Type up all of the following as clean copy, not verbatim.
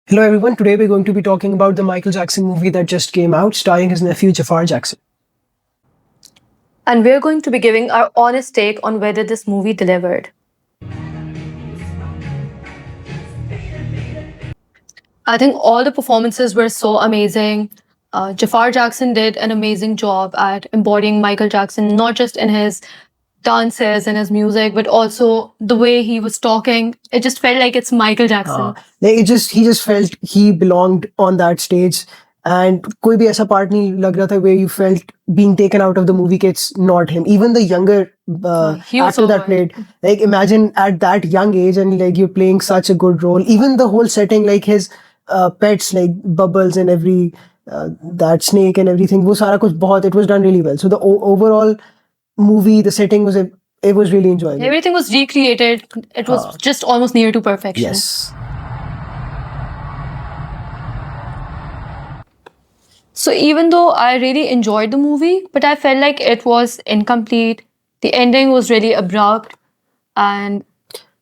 Hello everyone, today we're going to be talking about the Michael Jackson movie that just came out starring his nephew Jafar Jackson. And we're going to be giving our honest take on whether this movie delivered. I think all the performances were so amazing. Jafar Jackson did an amazing job at embodying Michael Jackson, not just in his dances and his music, but also the way he was talking. It just felt like it's Michael Jackson. He just felt he belonged on that stage and कोई भी ऐसा part नहीं लग रहा था where you felt being taken out of the movie कि it's not him. Even the younger He was actor so that good. played, like imagine at that young age and like you're playing such a good role. Even the whole setting, like his pets, like Bubbles and every that snake and everything, वो सारा कुछ बहुत it was done really well. So the overall movie, the setting it was really enjoyable. Everything was recreated. It was just almost near to perfection. Yes. So even though I really enjoyed the movie, but I felt like it was incomplete. The ending was really abrupt, and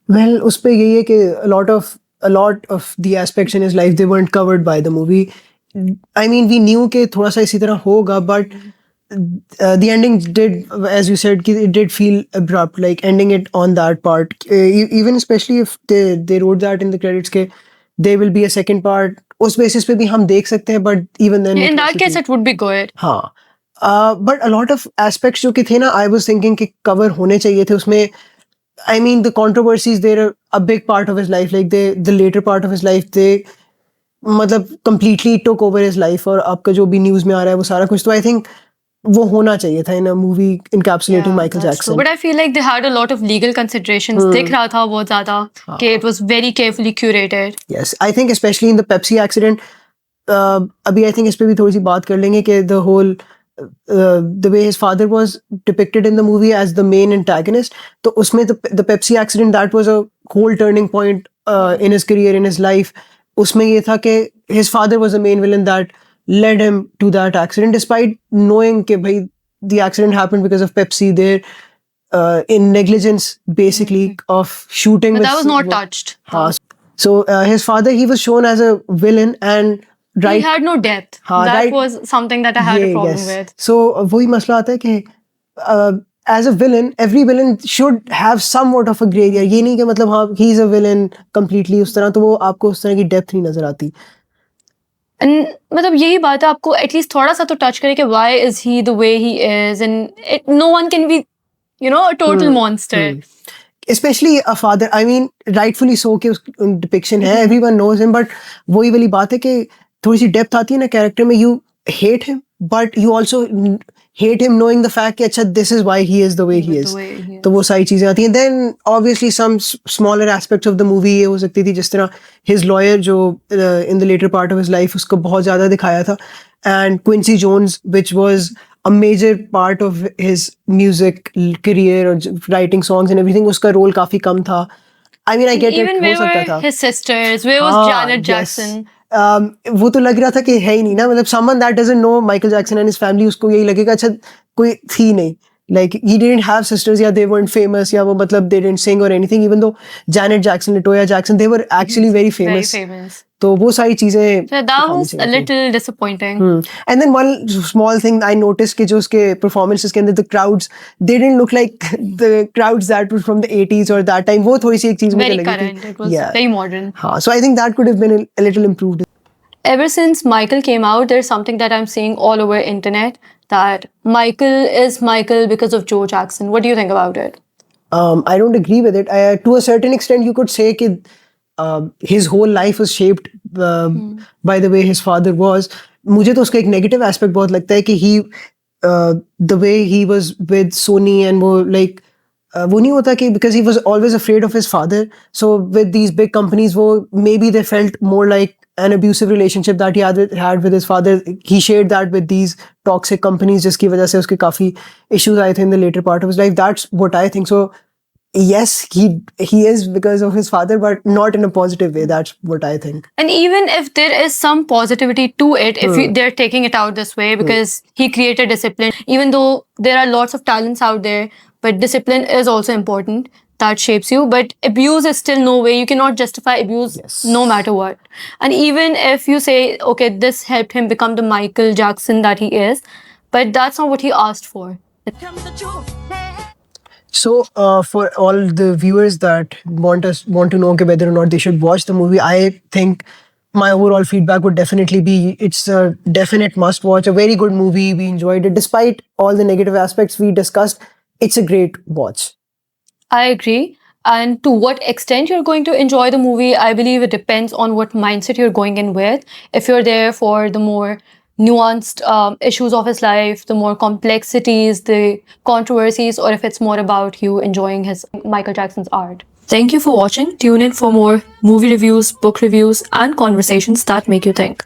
Well, उस पे यही है कि a lot of the aspects in his life they weren't covered by the movie. I mean, we knew कि थोड़ा सा इसी तरह होगा, but the ending did, as you said, कि it did feel abrupt, like ending it on that part. Even especially if they wrote that in the credits कि there will be a second part. उस basis पे भी हम देख सकते हैं, but even then in that case, it would be good. हाँ. But a lot of aspects जो कि थे ना, I was thinking कि cover होने चाहिए थे उसमें. I mean, the controversies, they're a big part of his life. Like the later part of his life, they मतलब completely took over his life. और आपका जो भी news में आ रहा है वो सारा कुछ, तो I think वो होना चाहिए था in a movie encapsulating Michael that's Jackson. true. But I feel like they had a lot of legal considerations. दिख रहा था बहुत ज़्यादा कि it was very carefully curated. Yes, I think especially in the Pepsi accident, अभी I think इस पे भी थोड़ी सी बात कर लेंगे कि the whole the way his father was depicted in the movie as the main antagonist. तो उसमें the Pepsi accident, that was a whole turning point in his career, in his life. उसमें ये था कि his father was the main villain that led him to that accident, despite knowing कि भाई the accident happened because of Pepsi. They're in negligence basically of shooting. But with that was not touched. So his father, he was shown as a villain and He had no depth. That was something that I had a problem with. So वही मसला आता है कि as a villain, every villain should have somewhat of a grey area. ये नहीं कि मतलब हाँ he is a villain completely उस तरह, तो वो आपको उस तरह की depth नहीं नजर आती. And मतलब यही बात है, आपको एटलीस्ट थोड़ा सा तो टच करे कि why is he the way he is, and no one can be, a total monster. Especially a father, I mean, rightfully so कि depiction है, everyone knows him, but वही वाली बात है कि थोड़ी सी depth आती है ना character में, you hate him, but you also hate him knowing the fact कि अच्छा this is why he is the way he is. तो वो सारी चीजें आती हैं. Then obviously some smaller aspects of the movie ये हो सकती थी, जिस तरह his lawyer जो in the later part of his life उसको बहुत ज़्यादा दिखाया था, and Quincy Jones, which was a major part of his music career or writing songs and everything, उसका role काफी कम था. I mean, I get Even it, where हो सकता were था. his sisters? Where was Janet Jackson? वो तो लग रहा था कि है ही नहीं ना, मतलब someone that doesn't know Michael Jackson and his family, उसको यही लगेगा अच्छा कोई थी नहीं. Like he didn't have sisters, या they weren't famous, या वो मतलब they didn't sing or anything, even though Janet Jackson, Latoya Jackson, they were actually very famous. Very famous. तो वो सारी चीजें So that was a little disappointing. And then one small thing I noticed कि जो उसके performances के अंदर the crowds, they didn't look like the crowds that were from the 80s or that time. वो थोड़ी सी एक चीज मुझे Very लगी current. थी. It was very modern. हाँ, so I think that could have been a little improved. Ever since Michael came out, there's something that I'm seeing all over internet, that Michael is Michael because of Joe Jackson. What do you think about it? I don't agree with it. To a certain extent, you could say that his whole life was shaped by the way his father was. मुझे तो उसका एक negative aspect बहुत लगता है कि he the way he was with Sony and वो like वो नहीं होता कि because he was always afraid of his father. So with these big companies, वो maybe they felt more like an abusive relationship that he had with his father. He shared that with these toxic companies, जिसकी वजह से उसके काफी issues आए थे in the later part of his life. That's what I think. So yes, he is because of his father, but not in a positive way. That's what I think. And even if there is some positivity to it, if they're taking it out this way, because he created discipline, even though there are lots of talents out there, but discipline is also important. that shapes you. But abuse is still no way. You cannot justify abuse no matter what. And even if you say, okay, this helped him become the Michael Jackson that he is, but that's not what he asked for. So, for all the viewers that want to know whether or not they should watch the movie, I think my overall feedback would definitely be it's a definite must watch. A very good movie. We enjoyed it, despite all the negative aspects we discussed. It's a great watch. I agree. And to what extent you're going to enjoy the movie, I believe it depends on what mindset you're going in with. If you're there for the more nuanced issues of his life, the more complexities, the controversies, or if it's more about you enjoying his Michael Jackson's art. Thank you for watching. Tune in for more movie reviews, book reviews, and conversations that make you think.